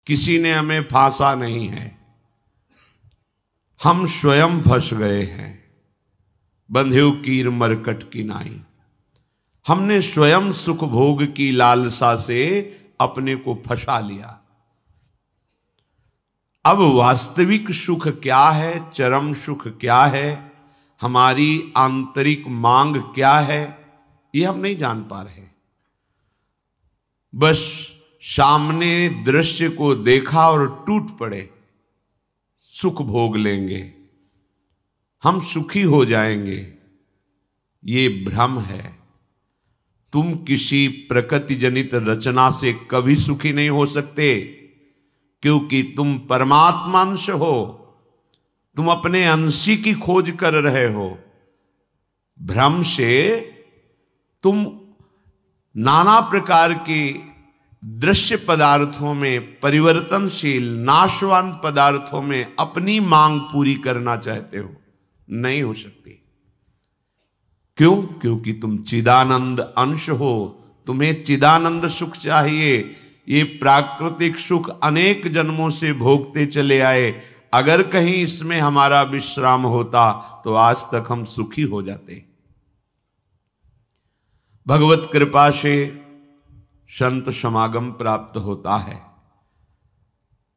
किसी ने हमें फांसा नहीं है, हम स्वयं फंस गए हैं। बंधेउ कीर मरकट की नाई, हमने स्वयं सुख भोग की लालसा से अपने को फंसा लिया। अब वास्तविक सुख क्या है, चरम सुख क्या है, हमारी आंतरिक मांग क्या है, ये हम नहीं जान पा रहे। बस सामने दृश्य को देखा और टूट पड़े, सुख भोग लेंगे, हम सुखी हो जाएंगे। ये भ्रम है। तुम किसी प्रकृति जनित रचना से कभी सुखी नहीं हो सकते, क्योंकि तुम परमात्मा अंश हो। तुम अपने अंशी की खोज कर रहे हो। भ्रम से तुम नाना प्रकार के दृश्य पदार्थों में, परिवर्तनशील नाशवान पदार्थों में अपनी मांग पूरी करना चाहते हो। नहीं हो सकती। क्यों? क्योंकि तुम चिदानंद अंश हो, तुम्हें चिदानंद सुख चाहिए। ये प्राकृतिक सुख अनेक जन्मों से भोगते चले आए। अगर कहीं इसमें हमारा विश्राम होता तो आज तक हम सुखी हो जाते। भगवत कृपा से संत समागम प्राप्त होता है,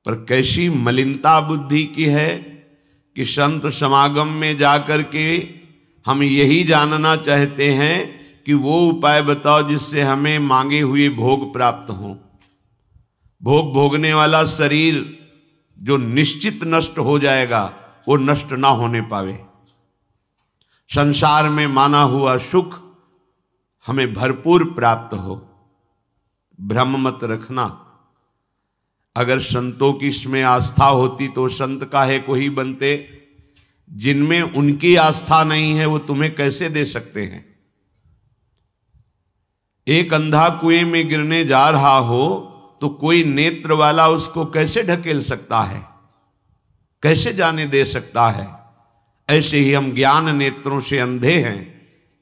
पर कैसी मलिनता बुद्धि की है कि संत समागम में जाकर के हम यही जानना चाहते हैं कि वो उपाय बताओ जिससे हमें मांगे हुए भोग प्राप्त हों। भोग भोगने वाला शरीर जो निश्चित नष्ट हो जाएगा, वो नष्ट ना होने पावे। संसार में माना हुआ सुख हमें भरपूर प्राप्त हो। भ्रम मत रखना। अगर संतों की इसमें आस्था होती तो संत काहे को ही बनते। जिनमें उनकी आस्था नहीं है वो तुम्हें कैसे दे सकते हैं। एक अंधा कुएं में गिरने जा रहा हो तो कोई नेत्र वाला उसको कैसे ढकेल सकता है, कैसे जाने दे सकता है। ऐसे ही हम ज्ञान नेत्रों से अंधे हैं,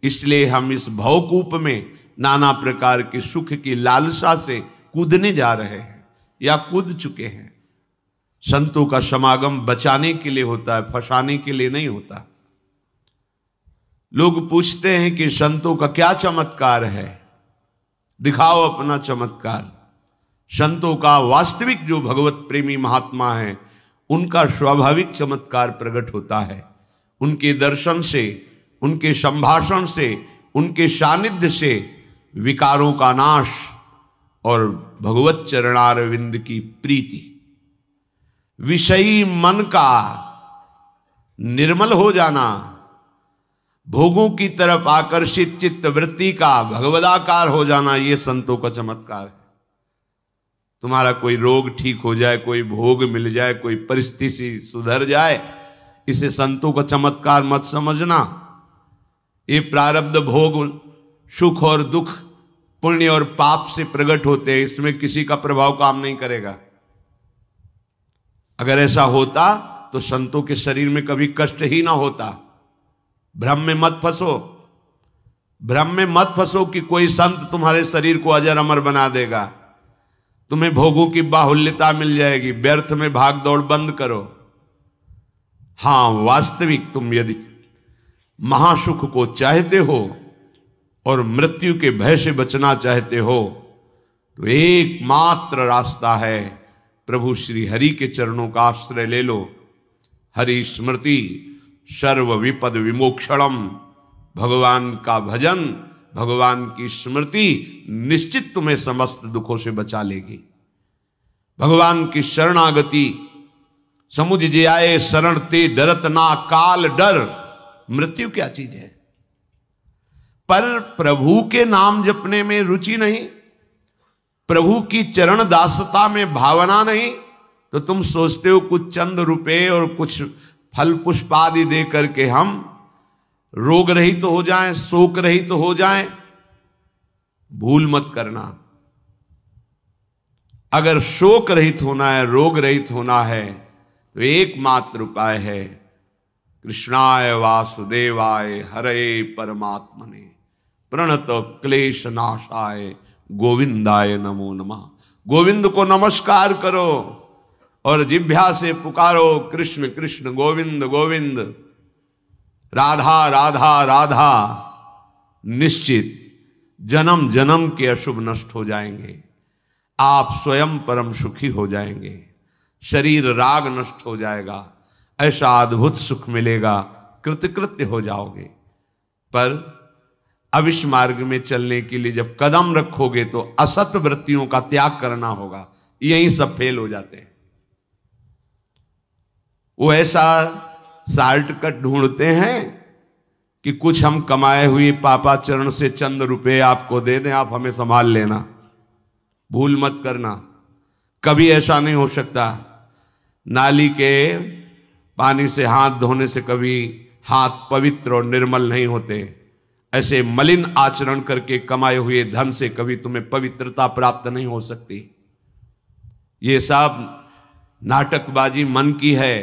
इसलिए हम इस भवकूप में नाना प्रकार के सुख की लालसा से कूदने जा रहे हैं या कूद चुके हैं। संतों का समागम बचाने के लिए होता है, फंसाने के लिए नहीं होता। लोग पूछते हैं कि संतों का क्या चमत्कार है, दिखाओ अपना चमत्कार। संतों का वास्तविक जो भगवत प्रेमी महात्मा है, उनका स्वाभाविक चमत्कार प्रकट होता है। उनके दर्शन से, उनके संभाषण से, उनके सानिध्य से विकारों का नाश और भगवत चरणारविंद की प्रीति, विषयी मन का निर्मल हो जाना, भोगों की तरफ आकर्षित चित्त वृत्ति का भगवदाकार हो जाना, ये संतों का चमत्कार है। तुम्हारा कोई रोग ठीक हो जाए, कोई भोग मिल जाए, कोई परिस्थिति सुधर जाए, इसे संतों का चमत्कार मत समझना। ये प्रारब्ध भोग सुख और दुख, पुण्य और पाप से प्रकट होते हैं, इसमें किसी का प्रभाव काम नहीं करेगा। अगर ऐसा होता तो संतों के शरीर में कभी कष्ट ही ना होता। भ्रम में मत फंसो। भ्रम में मत फंसो कि कोई संत तुम्हारे शरीर को अजर अमर बना देगा, तुम्हें भोगों की बाहुल्यता मिल जाएगी। व्यर्थ में भाग दौड़ बंद करो। हां, वास्तविक तुम यदि महासुख को चाहते हो और मृत्यु के भय से बचना चाहते हो तो एकमात्र रास्ता है प्रभु श्री हरि के चरणों का आश्रय ले लो। हरि स्मृति सर्व विपद विमोक्षणम। भगवान का भजन, भगवान की स्मृति निश्चित तुम्हें समस्त दुखों से बचा लेगी। भगवान की शरणागति, समुझ जे आए शरण ते डरत ना काल डर। मृत्यु क्या चीज है? पर प्रभु के नाम जपने में रुचि नहीं, प्रभु की चरण दासता में भावना नहीं, तो तुम सोचते हो कुछ चंद रुपए और कुछ फल पुष्प आदि दे करके हम रोग रहित तो हो जाएं, शोक रहित तो हो जाएं। भूल मत करना। अगर शोक रहित होना है, रोग रहित होना है, तो एकमात्र उपाय है कृष्णाय वासुदेवाय हरे परमात्मने प्रणत क्लेश नाशाय गोविंदाय नमो नमः। गोविंद को नमस्कार करो। और जिह्वा से पुकारो कृष्ण कृष्ण गोविंद गोविंद, राधा राधा राधा, निश्चित जन्म जन्म के अशुभ नष्ट हो जाएंगे। आप स्वयं परम सुखी हो जाएंगे, शरीर राग नष्ट हो जाएगा, ऐसा अद्भुत सुख मिलेगा, कृतकृत्य हो जाओगे। पर अब इस मार्ग में चलने के लिए जब कदम रखोगे तो असत वृत्तियों का त्याग करना होगा। यही सब फेल हो जाते हैं। वो ऐसा शॉर्टकट ढूंढते हैं कि कुछ हम कमाए हुए पापाचरण से चंद रुपए आपको दे दें, आप हमें संभाल लेना, भूल मत करना। कभी ऐसा नहीं हो सकता। नाली के पानी से हाथ धोने से कभी हाथ पवित्र और निर्मल नहीं होते। ऐसे मलिन आचरण करके कमाए हुए धन से कभी तुम्हें पवित्रता प्राप्त नहीं हो सकती। ये सब नाटकबाजी मन की है।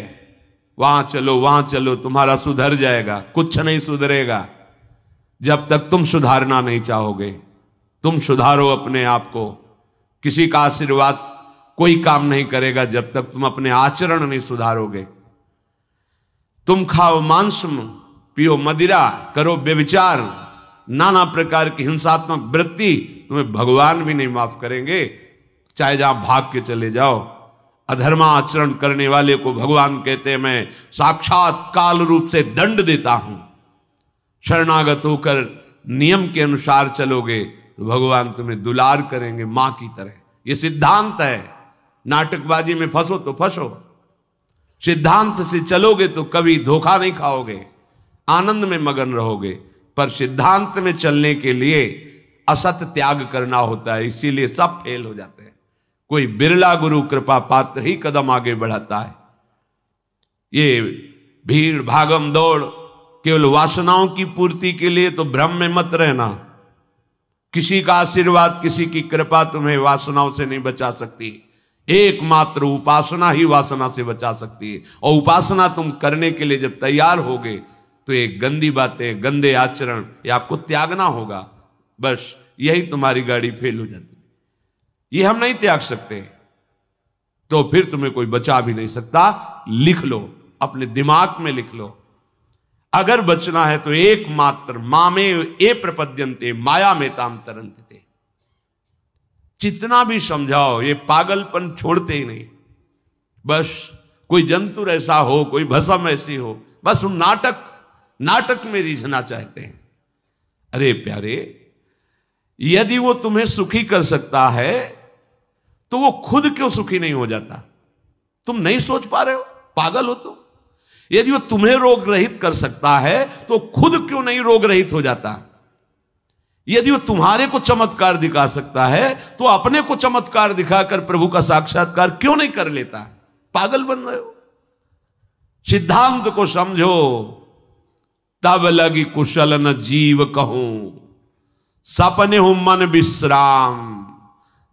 वहां चलो तुम्हारा सुधर जाएगा, कुछ नहीं सुधरेगा जब तक तुम सुधारना नहीं चाहोगे। तुम सुधारो अपने आप को। किसी का आशीर्वाद कोई काम नहीं करेगा जब तक तुम अपने आचरण नहीं सुधारोगे। तुम खाओ मांस, पियो मदिरा, करो व्यभिचार, नाना प्रकार की हिंसात्मक वृत्ति, तुम्हें भगवान भी नहीं माफ करेंगे, चाहे जहां भाग के चले जाओ। अधर्मा आचरण करने वाले को भगवान कहते हैं मैं साक्षात काल रूप से दंड देता हूं। शरणागत होकर नियम के अनुसार चलोगे तो भगवान तुम्हें दुलार करेंगे मां की तरह। यह सिद्धांत है। नाटकबाजी में फंसो तो फंसो, सिद्धांत से चलोगे तो कभी धोखा नहीं खाओगे, आनंद में मगन रहोगे। पर सिद्धांत में चलने के लिए असत त्याग करना होता है, इसीलिए सब फेल हो जाते हैं। कोई बिरला गुरु कृपा पात्र ही कदम आगे बढ़ाता है। ये भीड़ भागम दौड़ केवल वासनाओं की पूर्ति के लिए तो भ्रम में मत रहना। किसी का आशीर्वाद, किसी की कृपा तुम्हें वासनाओं से नहीं बचा सकती। एकमात्र उपासना ही वासना से बचा सकती है। और उपासना तुम करने के लिए जब तैयार होगे तो ये गंदी बातें, गंदे आचरण, ये आपको त्यागना होगा। बस यही तुम्हारी गाड़ी फेल हो जाती है। ये हम नहीं त्याग सकते तो फिर तुम्हें कोई बचा भी नहीं सकता। लिख लो, अपने दिमाग में लिख लो। अगर बचना है तो एकमात्र मामे ए प्रपद्यन्ते माया में ताम तरंते। जितना भी समझाओ ये पागलपन छोड़ते ही नहीं। बस कोई जंतुर ऐसा हो, कोई भस्म ऐसी हो, बस हम नाटक में रिझना चाहते हैं। अरे प्यारे, यदि वो तुम्हें सुखी कर सकता है तो वो खुद क्यों सुखी नहीं हो जाता? तुम नहीं सोच पा रहे हो? पागल हो तुम? यदि वो तुम्हें रोग रहित कर सकता है तो खुद क्यों नहीं रोग रहित हो जाता? यदि वो तुम्हारे को चमत्कार दिखा सकता है तो अपने को चमत्कार दिखाकर प्रभु का साक्षात्कार क्यों नहीं कर लेता? पागल बन रहे हो। सिद्धांत को समझो। तब लगी कुशल न जीव कहूं, सपने हूं मन विश्राम,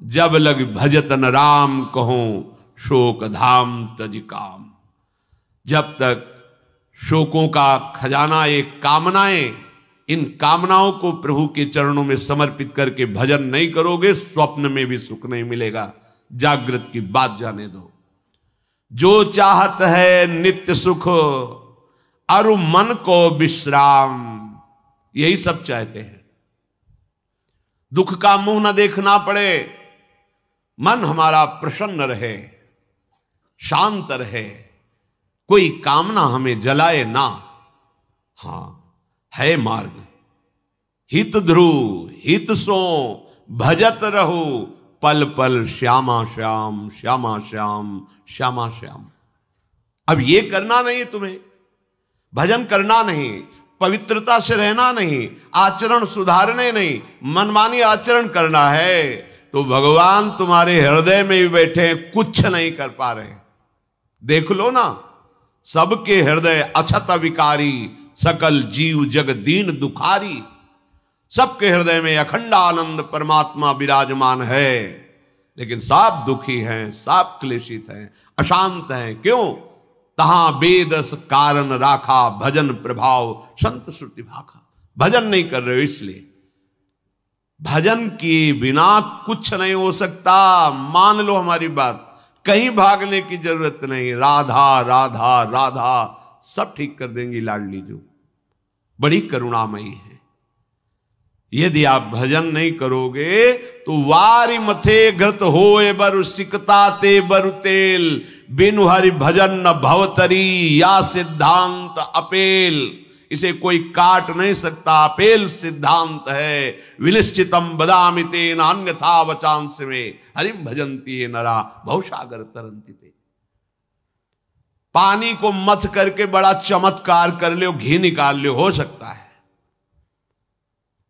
जब लग भजत न राम कहूं, शोक धाम तज काम। जब तक शोकों का खजाना एक कामनाएं, इन कामनाओं को प्रभु के चरणों में समर्पित करके भजन नहीं करोगे, स्वप्न में भी सुख नहीं मिलेगा। जागृत की बात जाने दो। जो चाहत है नित्य सुख, अरु मन को विश्राम, यही सब चाहते हैं। दुख का मुंह न देखना पड़े, मन हमारा प्रसन्न रहे, शांत रहे, कोई कामना हमें जलाए ना। हां, है मार्ग। हित ध्रुव हित सो भजत रहो, पल पल श्यामा श्याम श्यामा श्याम श्यामा श्याम। अब ये करना नहीं तुम्हें, भजन करना नहीं, पवित्रता से रहना नहीं, आचरण सुधारने नहीं, मनमानी आचरण करना है तो भगवान तुम्हारे हृदय में भी बैठे हैं, कुछ नहीं कर पा रहे। देख लो ना, सबके हृदय अछत विकारी, सकल जीव जग दीन दुखारी। सबके हृदय में अखंड आनंद परमात्मा विराजमान है, लेकिन सब दुखी हैं, सब क्लेशित हैं, अशांत हैं। क्यों? तहां बेदस कारण राखा, भजन प्रभाव संत श्रुति भाखा। भजन नहीं कर रहे हो इसलिए। भजन के बिना कुछ नहीं हो सकता। मान लो हमारी बात, कहीं भागने की जरूरत नहीं। राधा राधा राधा सब ठीक कर देंगी लाडली जो, बड़ी करुणामयी है। यदि आप भजन नहीं करोगे तो वारी मथे घृत होए बरु सिकता ते बरु तेल, बिनु हरि भजन न भवतरी या सिद्धांत अपेल। इसे कोई काट नहीं सकता, अपेल सिद्धांत है। विनिश्चितम बदामि तेन अन्यथा वचांस में, हरि भजन्ति ये नरा भवसागर तरन्ति ते। पानी को मथ करके बड़ा चमत्कार कर लो, घी निकाल लो, हो सकता है।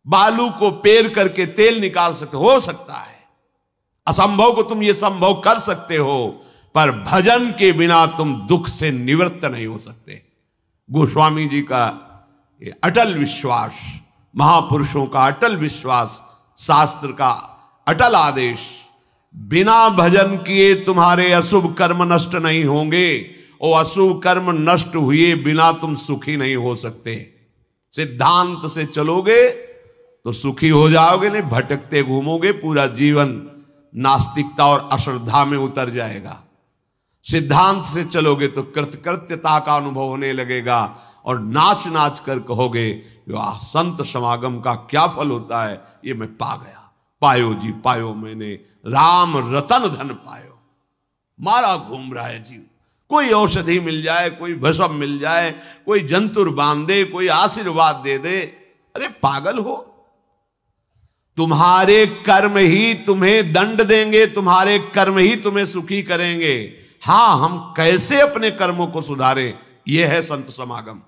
बालू को पेर करके तेल निकाल सकते हो सकता है। असंभव को तुम ये संभव कर सकते हो, पर भजन के बिना तुम दुख से निवृत्त नहीं हो सकते। गोस्वामी जी का ये अटल विश्वास, महापुरुषों का अटल विश्वास, शास्त्र का अटल आदेश, बिना भजन किए तुम्हारे अशुभ कर्म नष्ट नहीं होंगे, और अशुभ कर्म नष्ट हुए बिना तुम सुखी नहीं हो सकते। सिद्धांत से चलोगे तो सुखी हो जाओगे, नहीं भटकते घूमोगे, पूरा जीवन नास्तिकता और अश्रद्धा में उतर जाएगा। सिद्धांत से चलोगे तो कृतकृत्यता का अनुभव होने लगेगा, और नाच नाच कर कहोगे वाह संत समागम का क्या फल होता है, ये मैं पा गया। पायो जी पायो मैंने राम रतन धन पायो। मारा घूम रहा है जीव, कोई औषधि मिल जाए, कोई भस्म मिल जाए, कोई जंतुर बांध दे, कोई आशीर्वाद दे दे, अरे पागल हो। तुम्हारे कर्म ही तुम्हें दंड देंगे, तुम्हारे कर्म ही तुम्हें सुखी करेंगे। हां, हम कैसे अपने कर्मों को सुधारें, यह है संत समागम।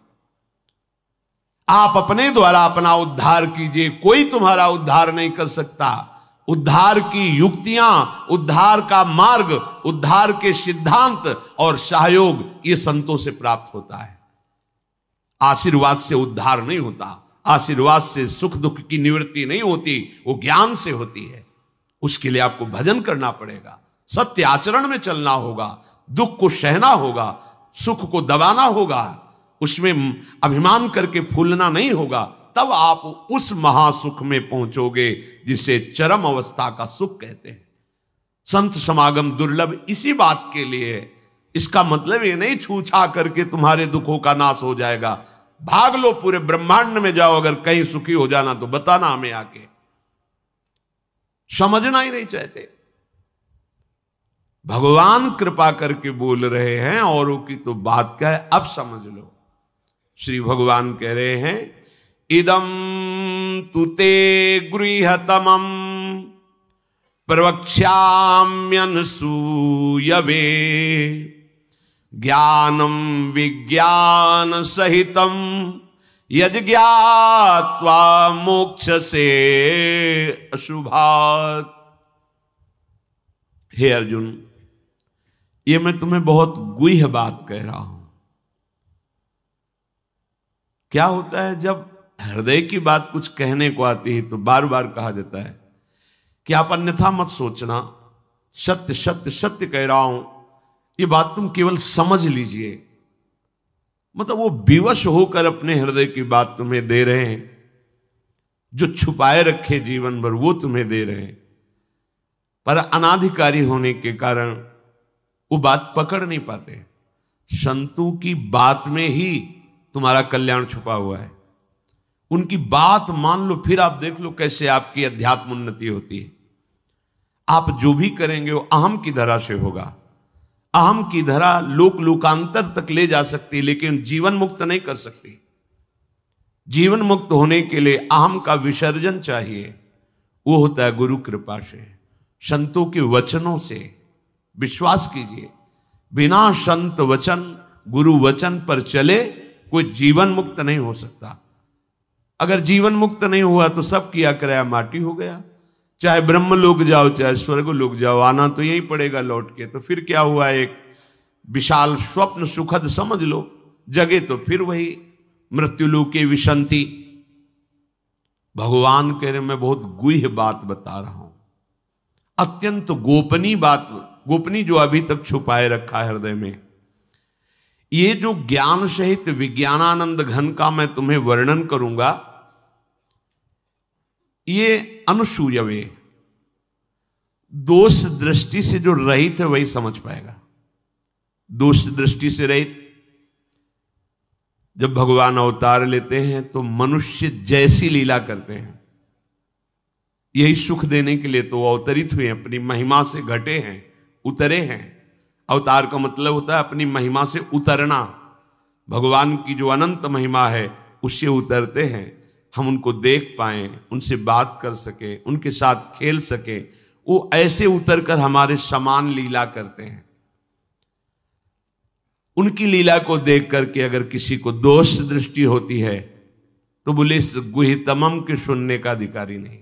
आप अपने द्वारा अपना उद्धार कीजिए, कोई तुम्हारा उद्धार नहीं कर सकता। उद्धार की युक्तियां, उद्धार का मार्ग, उद्धार के सिद्धांत और सहयोग ये संतों से प्राप्त होता है। आशीर्वाद से उद्धार नहीं होता, आशीर्वाद से सुख दुख की निवृत्ति नहीं होती, वो ज्ञान से होती है। उसके लिए आपको भजन करना पड़ेगा, सत्य आचरण में चलना होगा, दुख को सहना होगा, सुख को दबाना होगा, उसमें अभिमान करके फूलना नहीं होगा। तब आप उस महासुख में पहुंचोगे जिसे चरम अवस्था का सुख कहते हैं। संत समागम दुर्लभ इसी बात के लिए है। इसका मतलब ये नहीं छू छा करके तुम्हारे दुखों का नाश हो जाएगा। भाग लो, पूरे ब्रह्मांड में जाओ, अगर कहीं सुखी हो जाना तो बताना हमें आके। समझना ही नहीं चाहते। भगवान कृपा करके बोल रहे हैं, औरों की तो बात क्या है, अब समझ लो। श्री भगवान कह रहे हैं इदम तुते गृहतमं प्रवक्ष्याम्यनसूयवे ज्ञानम विज्ञान सहितम यज्ञात्वा मोक्ष से अशुभात्। हे अर्जुन, ये मैं तुम्हें बहुत गुह्य बात कह रहा हूं। क्या होता है जब हृदय की बात कुछ कहने को आती है तो बार बार कहा जाता है कि आप अन्यथा मत सोचना, सत्य सत्य सत्य कह रहा हूं, ये बात तुम केवल समझ लीजिए। मतलब वो विवश होकर अपने हृदय की बात तुम्हें दे रहे हैं, जो छुपाए रखे जीवन भर वो तुम्हें दे रहे हैं, पर अनाधिकारी होने के कारण वो बात पकड़ नहीं पाते। संतों की बात में ही तुम्हारा कल्याण छुपा हुआ है। उनकी बात मान लो, फिर आप देख लो कैसे आपकी अध्यात्म उन्नति होती है। आप जो भी करेंगे वो अहम की धरा से होगा। अहम की धरा लोक लोकांतर तक ले जा सकती है, लेकिन जीवन मुक्त नहीं कर सकती। जीवन मुक्त होने के लिए अहम का विसर्जन चाहिए, वो होता है गुरु कृपा से, संतों के वचनों से। विश्वास कीजिए, बिना संत वचन गुरु वचन पर चले कोई जीवन मुक्त नहीं हो सकता। अगर जीवन मुक्त नहीं हुआ तो सब किया कराया माटी हो गया। चाहे ब्रह्म लोक जाओ चाहे स्वर्ग लोक जाओ, आना तो यही पड़ेगा लौट के। तो फिर क्या हुआ, एक विशाल स्वप्न सुखद समझ लो, जगे तो फिर वही मृत्युलोके विशंति। भगवान कह रहे मैं बहुत गुह्य बात बता रहा हूं, अत्यंत गोपनीय बात, गोपनीय जो अभी तक छुपाए रखा है हृदय में। ये जो ज्ञान सहित विज्ञानानंद घन का मैं तुम्हें वर्णन करूंगा, ये अनुसूयवे दोष दृष्टि से जो रहित है वही समझ पाएगा। दोष दृष्टि से रहित, जब भगवान अवतार लेते हैं तो मनुष्य जैसी लीला करते हैं, यही सुख देने के लिए तो वो अवतरित हुए, अपनी महिमा से घटे हैं, उतरे हैं। अवतार का मतलब होता है अपनी महिमा से उतरना। भगवान की जो अनंत महिमा है उससे उतरते हैं, हम उनको देख पाएं, उनसे बात कर सके, उनके साथ खेल सके। वो ऐसे उतरकर हमारे समान लीला करते हैं। उनकी लीला को देख करके अगर किसी को दोष दृष्टि होती है तो बोले इस गुहितमम के सुनने का अधिकारी नहीं।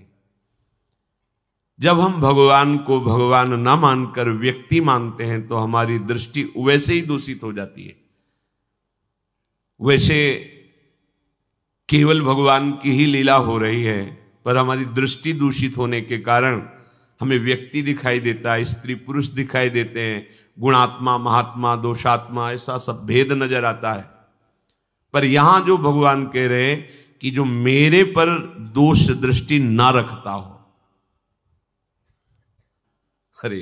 जब हम भगवान को भगवान न मानकर व्यक्ति मानते हैं तो हमारी दृष्टि वैसे ही दूषित हो जाती है। वैसे केवल भगवान की ही लीला हो रही है, पर हमारी दृष्टि दूषित होने के कारण हमें व्यक्ति दिखाई देता है, स्त्री पुरुष दिखाई देते हैं, गुणात्मा महात्मा दोषात्मा ऐसा सब भेद नजर आता है। पर यहां जो भगवान कह रहे हैं कि जो मेरे पर दोष दृष्टि ना रखता हो, अरे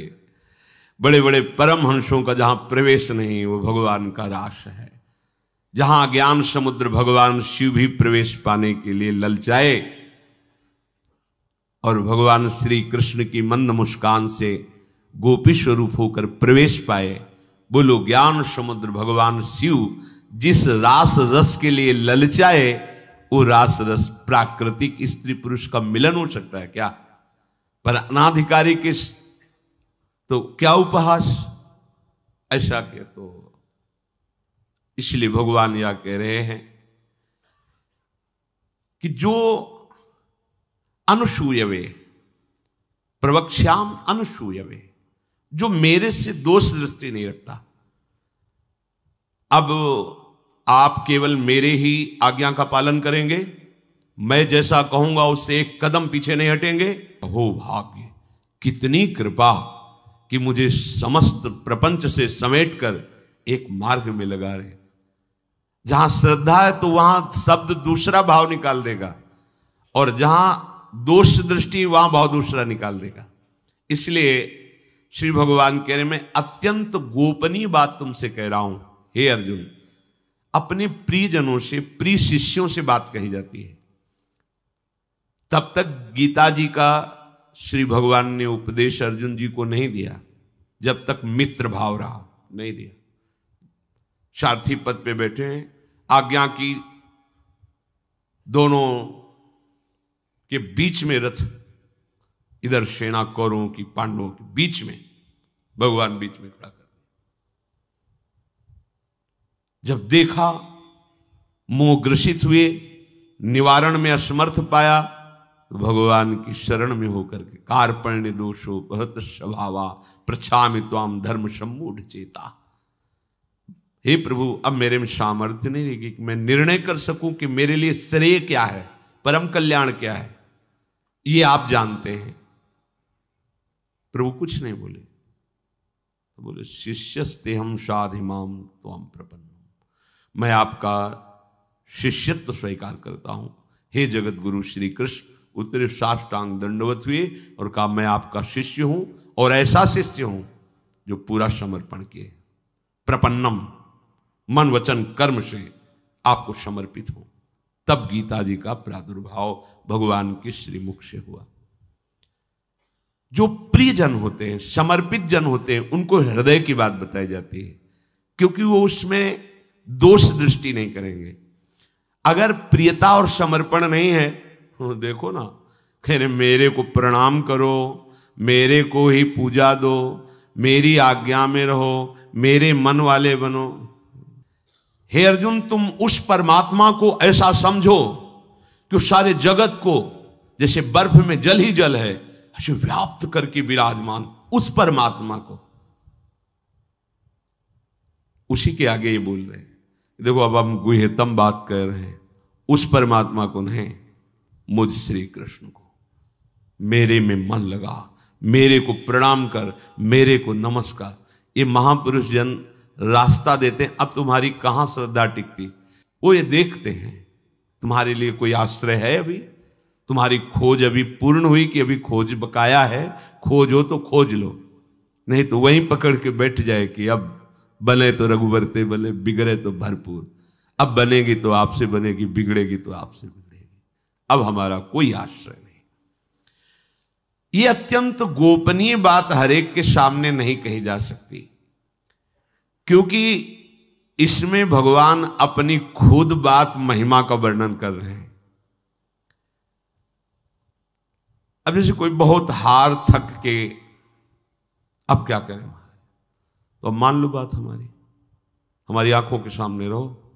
बड़े बड़े परमहंसों का जहां प्रवेश नहीं वो भगवान का रास है। जहां ज्ञान समुद्र भगवान शिव भी प्रवेश पाने के लिए ललचाए और भगवान श्री कृष्ण की मंद मुस्कान से गोपी स्वरूप होकर प्रवेश पाए। बोलो ज्ञान समुद्र भगवान शिव जिस रास रस के लिए ललचाए, वो रास रस प्राकृतिक स्त्री पुरुष का मिलन हो सकता है क्या? पर अनाधिकारी के तो क्या उपहास, ऐसा क्या? तो इसलिए भगवान यह कह रहे हैं कि जो अनुसूयवे प्रवक्ष्याम अनुसूयवे, जो मेरे से दोष दृष्टि नहीं रखता। अब आप केवल मेरे ही आज्ञा का पालन करेंगे, मैं जैसा कहूंगा उससे एक कदम पीछे नहीं हटेंगे। हो भाग्य, कितनी कृपा कि मुझे समस्त प्रपंच से समेटकर एक मार्ग में लगा रहे। जहां श्रद्धा है तो वहां शब्द दूसरा भाव निकाल देगा, और जहां दोष दृष्टि वहां भाव दूसरा निकाल देगा। इसलिए श्री भगवान कह रहे मैं अत्यंत गोपनीय बात तुमसे कह रहा हूं हे अर्जुन। अपने प्रियजनों से, प्रिय शिष्यों से बात कही जाती है। तब तक गीता जी का श्री भगवान ने उपदेश अर्जुन जी को नहीं दिया जब तक मित्र भाव रहा, नहीं दिया। सारथी पद पे बैठे हैं, आज्ञा की दोनों के बीच में रथ, इधर सेना कौरवों की पांडवों के बीच में, भगवान बीच में खड़ा कर। जब देखा मोह ग्रसित हुए, निवारण में असमर्थ पाया, तो भगवान की शरण में होकर के कार्पण्य दोषो बहुत स्वभावा प्रछामि त्वाम धर्म सम्मूढ़ चेता। हे प्रभु, अब मेरे में सामर्थ्य नहीं रहेगी कि मैं निर्णय कर सकूं कि मेरे लिए श्रेय क्या है, परम कल्याण क्या है, ये आप जानते हैं। प्रभु कुछ नहीं बोले, तो बोले शिष्यस्तेहम साधिमाम त्वाम प्रपन्नम, मैं आपका शिष्यत्व स्वीकार करता हूं। हे जगत गुरु श्री कृष्ण उतरे साष्टांग दंडवत हुए और कहा मैं आपका शिष्य हूं, और ऐसा शिष्य हूं जो पूरा समर्पण किए, प्रपन्नम, मन वचन कर्म से आपको समर्पित हूं। तब गीता जी का प्रादुर्भाव भगवान के श्रीमुख से हुआ। जो प्रिय जन होते हैं, समर्पित जन होते हैं, उनको हृदय की बात बताई जाती है, क्योंकि वो उसमें दोष दृष्टि नहीं करेंगे। अगर प्रियता और समर्पण नहीं है, तो देखो ना, कह रहे मेरे को प्रणाम करो, मेरे को ही पूजा दो, मेरी आज्ञा में रहो, मेरे मन वाले बनो। हे अर्जुन, तुम उस परमात्मा को ऐसा समझो कि उस सारे जगत को जैसे बर्फ में जल ही जल है ऐसे व्याप्त करके विराजमान उस परमात्मा को, उसी के आगे ये बोल रहे हैं। देखो अब हम गुह्यतम बात कर रहे हैं, उस परमात्मा को नहीं, मुझ श्री कृष्ण को। मेरे में मन लगा, मेरे को प्रणाम कर, मेरे को नमस्कार। ये महापुरुष जन रास्ता देते हैं। अब तुम्हारी कहां श्रद्धा टिकती, वो ये देखते हैं तुम्हारे लिए कोई आश्रय है, अभी तुम्हारी खोज अभी पूर्ण हुई कि अभी खोज बकाया है, खोजो तो खोज लो, नहीं तो वहीं पकड़ के बैठ जाए कि अब बने तो रघुबर ते बने, बिगड़े तो भरपूर। अब बनेगी तो आपसे बनेगी, बिगड़ेगी तो आपसे बिगड़ेगी, अब हमारा कोई आश्रय नहीं। ये अत्यंत गोपनीय बात हरेक के सामने नहीं कही जा सकती, क्योंकि इसमें भगवान अपनी खुद बात महिमा का वर्णन कर रहे हैं। अब जैसे कोई बहुत हार थक के अब क्या करें, तो अब मान लो बात हमारी आंखों के सामने रहो,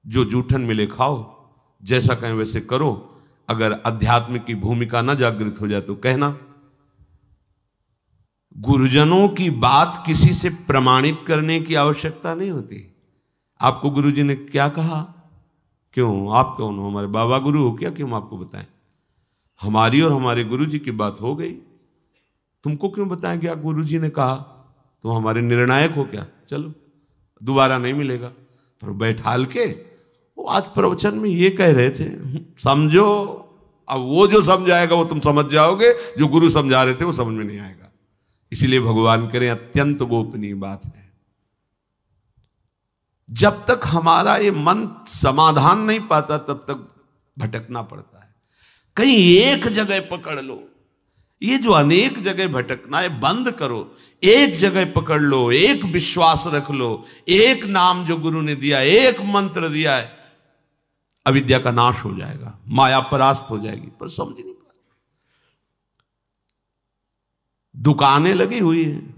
जो जूठन मिले खाओ, जैसा कहें वैसे करो। अगर अध्यात्म की भूमिका ना जागृत हो जाए तो कहना। गुरुजनों की बात किसी से प्रमाणित करने की आवश्यकता नहीं होती। आपको गुरुजी ने क्या कहा, क्यों आप कौन हो, हमारे बाबा गुरु हो क्या, क्यों आपको बताएं? हमारी और हमारे गुरुजी की बात हो गई, तुमको क्यों बताएं क्या गुरुजी ने कहा? तुम हमारे निर्णायक हो क्या? चलो दोबारा नहीं मिलेगा। पर बैठाल के वो आज प्रवचन में ये कह रहे थे, समझो। अब वो जो समझाएगा वो तुम समझ जाओगे, जो गुरु समझा रहे थे वो समझ में नहीं आएगा। इसीलिए भगवान करें अत्यंत गोपनीय बात है। जब तक हमारा ये मन समाधान नहीं पाता तब तक भटकना पड़ता है। कहीं एक जगह पकड़ लो, ये जो अनेक जगह भटकना है बंद करो। एक जगह पकड़ लो, एक विश्वास रख लो, एक नाम जो गुरु ने दिया, एक मंत्र दिया है, अविद्या का नाश हो जाएगा, माया परास्त हो जाएगी। पर समझ नहीं पाते। दुकानें लगी हुई हैं,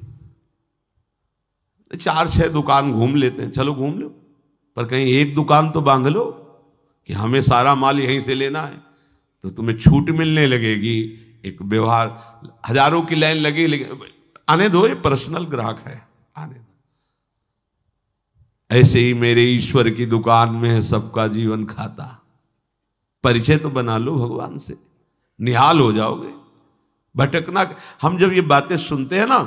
4-6 दुकान घूम लेते हैं, चलो घूम लो, पर कहीं एक दुकान तो बांध लो कि हमें सारा माल यहीं से लेना है, तो तुम्हें छूट मिलने लगेगी। एक व्यवहार, हजारों की लाइन लगी, लेकिन आने दो, ये पर्सनल ग्राहक है, आने दो। ऐसे ही मेरे ईश्वर की दुकान में है सबका जीवन खाता। परिचय तो बना लो भगवान से, निहाल हो जाओगे। भटकना, हम जब ये बातें सुनते हैं ना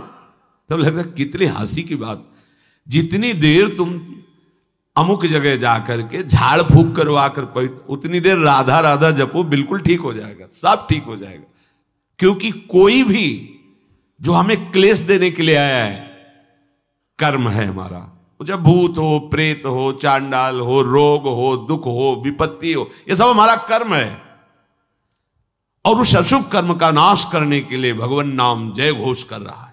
तब लगता है कितनी हंसी की बात। जितनी देर तुम अमुक जगह जाकर के झाड़ फूक करवा कर पवित्र, उतनी देर राधा राधा जपो, बिल्कुल ठीक हो जाएगा, सब ठीक हो जाएगा। क्योंकि कोई भी जो हमें क्लेश देने के लिए आया है कर्म है हमारा। चाहे भूत हो, प्रेत हो, चांडाल हो, रोग हो, दुख हो, विपत्ति हो, ये सब हमारा कर्म है। और उस अशुभ कर्म का नाश करने के लिए भगवान नाम जय घोष कर रहा है।